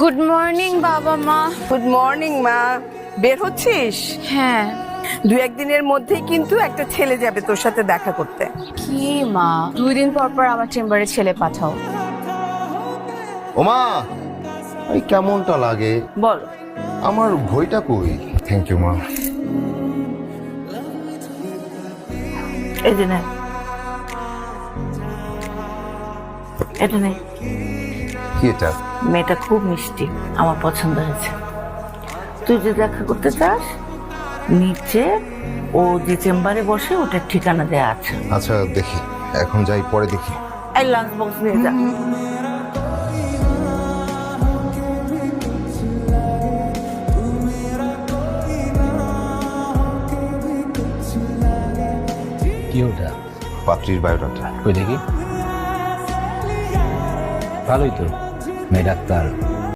Good morning বাবা মা। Good morning মা। বের হচ্ছিস? হ্যাঁ। দু একদিনের মধ্যেই কিন্তু একটা ছেলে যাবে তোর সাথে দেখা করতে। কি মা, 2 দিন পর পর আমার চেম্বারে ছেলে পাঠাও। ওমা, এই কেমনটা লাগে? বল। আমার ঘড়িটা কই? থ্যাংক ইউ মা। এই যে নে, এটা নে। কি এটা? মেয়েটা খুব মিষ্টি, আমার পছন্দ হয়েছে। তুই যে দেখা করতে চাস, নিচে ও যে চেম্বারে বসে ওটার ঠিকানা দেয়া আছে। আচ্ছা দেখি, এখন যাই, পরে দেখি। এই লাঞ্চ বক্স নিয়ে যা। কি ওটা? পাত্রীর বায়োডাটা। কই দেখি। ভালোই তো, মেয়ে ডাক্তার,